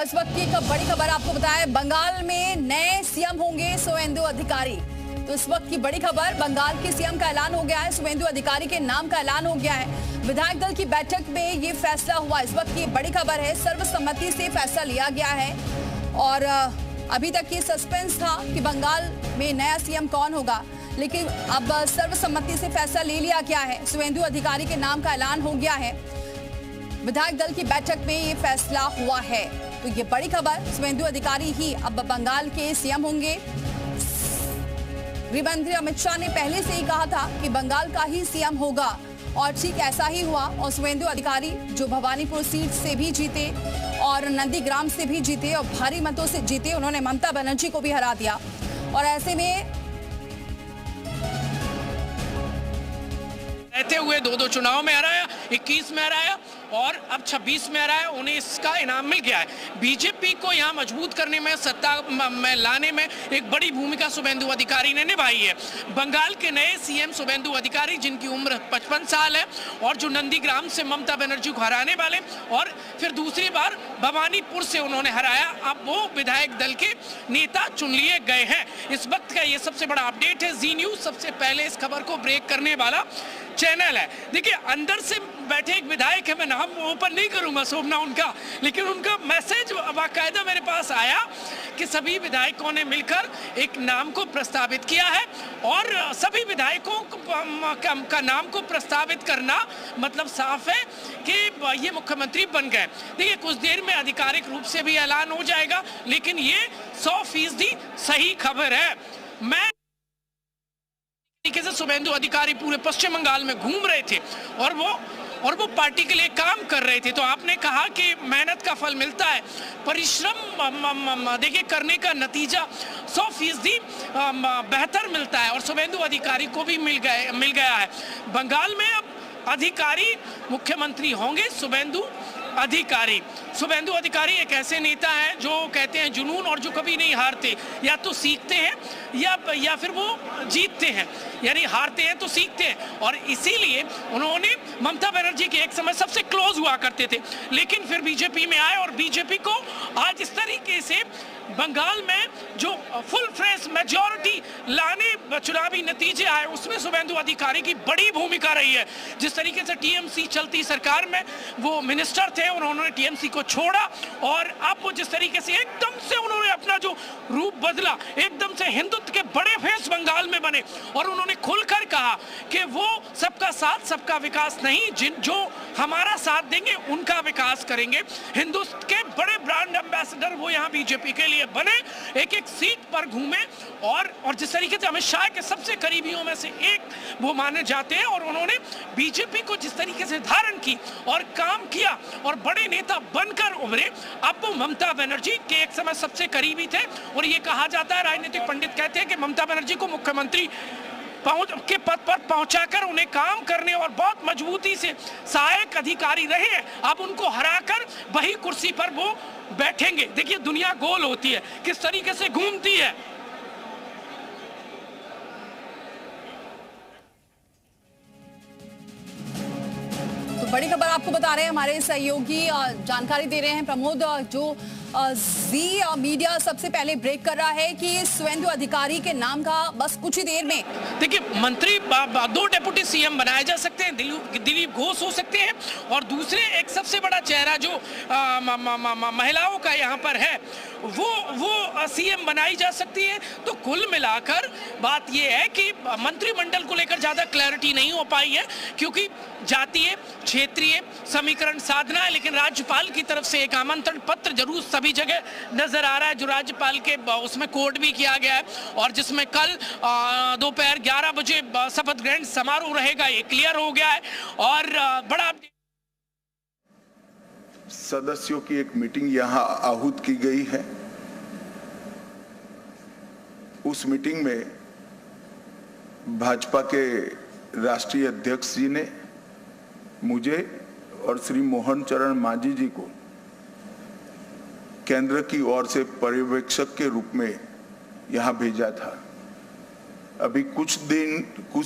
इस वक्त की एक बड़ी खबर आपको बताएं, बंगाल में नए सीएम होंगे शुवेंदु अधिकारी। तो इस वक्त की बड़ी खबर, बंगाल के सीएम का ऐलान हो गया है, शुवेंदु अधिकारी के नाम का ऐलान हो गया है। विधायक दल की बैठक में ये फैसला हुआ। इस वक्त की बड़ी खबर है, सर्वसम्मति से फैसला लिया गया है और अभी तक ये सस्पेंस था कि बंगाल में नया सीएम कौन होगा, लेकिन अब सर्वसम्मति से फैसला ले लिया गया है। शुवेंदु अधिकारी के नाम का ऐलान हो गया है। विधायक दल की बैठक में ये फैसला हुआ है। तो ये बड़ी खबर, शुवेंदु अधिकारी ही अब बंगाल के सीएम होंगे। गृह मंत्री अमित शाह ने पहले से ही कहा था कि बंगाल का ही सीएम होगा और ठीक ऐसा ही हुआ। और शुवेंदु अधिकारी जो भवानीपुर सीट से भी जीते और नंदीग्राम से भी जीते और भारी मतों से जीते, उन्होंने ममता बनर्जी को भी हरा दिया। और ऐसे में रहते हुए दो चुनाव में हराया, 21 में हराया और अब 26 में हराया। उन्हें इसका इनाम मिल गया है। बीजेपी को यहाँ मजबूत करने में, सत्ता में लाने में एक बड़ी भूमिका शुवेंदु अधिकारी ने निभाई है। बंगाल के नए सीएम शुवेंदु अधिकारी, जिनकी उम्र 55 साल है और जो नंदीग्राम से ममता बनर्जी को हराने वाले और फिर दूसरी बार भवानीपुर से उन्होंने हराया, अब वो विधायक दल के नेता चुन लिए गए हैं। इस वक्त का ये सबसे बड़ा अपडेट है। जी न्यूज सबसे पहले इस खबर को ब्रेक करने वाला चैनल है। देखिए, अंदर से बैठे एक विधायक है, मैं नाम ओपन नहीं करूंगा शोभना उनका, लेकिन उनका मैसेज बाकायदा मेरे पास आया कि सभी विधायकों ने मिलकर एक नाम को प्रस्तावित किया है और सभी विधायकों का नाम को प्रस्तावित करना मतलब साफ है कि ये मुख्यमंत्री बन गए। देखिए, कुछ देर में आधिकारिक रूप से भी ऐलान हो जाएगा, लेकिन ये 100% सही खबर है। मैं तरीके से शुवेंदु अधिकारी पूरे पश्चिम बंगाल में घूम रहे थे और वो पार्टी के लिए काम कर रहे थे। तो आपने कहा कि मेहनत का फल मिलता है, परिश्रम देखिए करने का नतीजा 100% बेहतर मिलता है और शुवेंदु अधिकारी को भी मिल गया है। बंगाल में अब अधिकारी मुख्यमंत्री होंगे शुवेंदु अधिकारी। शुवेंदु अधिकारी एक ऐसे नेता हैं जो कहते हैं जुनून और जो कभी नहीं हारते। या तो सीखते हैं या फिर वो जीतते हैं, यानी हारते हैं तो सीखते हैं। और इसीलिए उन्होंने ममता बनर्जी के एक समय सबसे क्लोज हुआ करते थे, लेकिन फिर बीजेपी में आए और बीजेपी को आज इस तरीके से बंगाल में जो फुल फ्रेश मेजॉरिटी लाने चुनावी नतीजे आए, उसमें शुवेंदु अधिकारी की बड़ी भूमिका रही है। जिस तरीके से टीएमसी चलती सरकार में वो मिनिस्टर थे, उन्होंने टीएमसी को छोड़ा और अब वो जिस तरीके से एकदम से उन्होंने अपना जो रूप बदला, एकदम से हिंदुत्व के बड़े फेस बंगाल में बने और उन्होंने खुलकर कहा कि वो सबका साथ सबका विकास नहीं, जो हमारा साथ देंगे उनका विकास करेंगे। हिंदुत्व के बड़े ब्रांड एम्बेसडर वो यहाँ बीजेपी के लिए बने, एक एक सीट पर घूमे और जिस तरीके से अमित शाह के सबसे करीबियों में से एक वो माने जाते हैं और उन्होंने बीजेपी को जिस तरीके से धारण की और काम किया और बड़े नेता बनकर उभरे। अब वो ममता बनर्जी के एक समय सबसे करीबी थे और ये कहा जाता है, राजनीतिक पंडित कहते हैं कि ममता बनर्जी को मुख्यमंत्री के पद पर पहुंचाकर उन्हें काम करने और बहुत मजबूती से सहायक अधिकारी रहे। अब उनको हराकर वही कुर्सी पर वो बैठेंगे। देखिए, दुनिया गोल होती है, किस तरीके से घूमती है। तो बड़ी खबर आपको बता रहे हैं, हमारे सहयोगी जानकारी दे रहे हैं प्रमोद, जो जी मीडिया सबसे पहले ब्रेक कर रहा है कि शुवेंदु अधिकारी के नाम का बस कुछ ही देर में, देखिए, मंत्री 2 डेप्यूटी सीएम बनाए जा सकते हैं, दिलीप घोष हो सकते हैं और दूसरे एक सबसे बड़ा चेहरा जो महिलाओं का यहाँ पर है वो सीएम बनाई जा सकती है। तो कुल मिलाकर बात यह है कि मंत्रिमंडल को लेकर ज्यादा क्लैरिटी नहीं हो पाई है, क्योंकि जातीय क्षेत्रीय समीकरण साधना है, लेकिन राज्यपाल की तरफ से एक आमंत्रण पत्र जरूर सभी जगह नजर आ रहा है, जो राज्यपाल के उसमें कोट भी किया गया है और जिसमें कल दोपहर 11 बजे शपथ ग्रहण समारोह रहेगा, ये क्लियर हो गया है। और बड़ा सदस्यों की एक मीटिंग यहां आहूत की गई है। उस मीटिंग में भाजपा के राष्ट्रीय अध्यक्ष जी ने मुझे और श्री मोहन चरण मांझी जी को केंद्र की ओर से पर्यवेक्षक के रूप में यहां भेजा था। अभी कुछ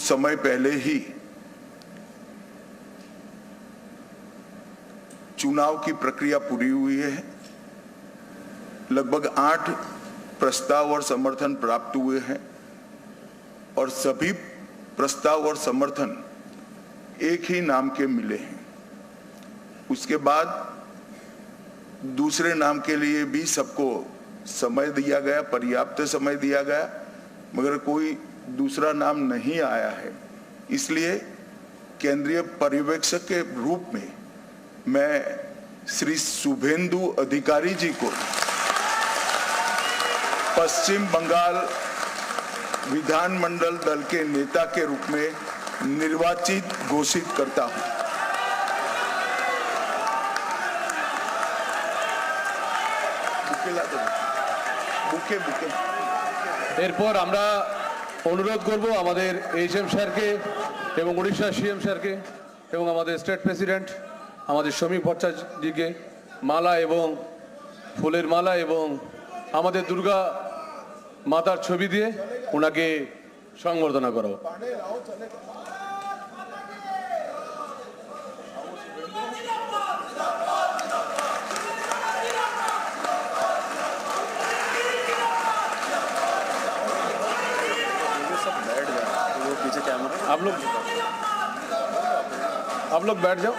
समय पहले ही चुनाव की प्रक्रिया पूरी हुई है लगभग 8 प्रस्ताव और समर्थन प्राप्त हुए हैं और सभी प्रस्ताव और समर्थन एक ही नाम के मिले हैं। उसके बाद दूसरे नाम के लिए भी सबको समय दिया गया, पर्याप्त समय दिया गया, मगर कोई दूसरा नाम नहीं आया है। इसलिए केंद्रीय पर्यवेक्षक के रूप में मैं श्री शुभेंदु अधिकारी जी को पश्चिम बंगाल विधानमंडल दल के नेता के रूप में निर्वाचित घोषित करता हूं। এরপর আমরা অনুরোধ করব আমাদের এইচএম স্যারকে এবং উড়িষ্যা সিএম স্যারকে এবং আমাদের স্টেট প্রেসিডেন্ট আমাদের শ্রমিক ভট্টাচার্যকে মালা এবং ফুলের মালা এবং আমাদের দুর্গা মাতার ছবি দিয়ে ওনাকে সংবর্ধনা করাও। आप लोग बैठ जाओ।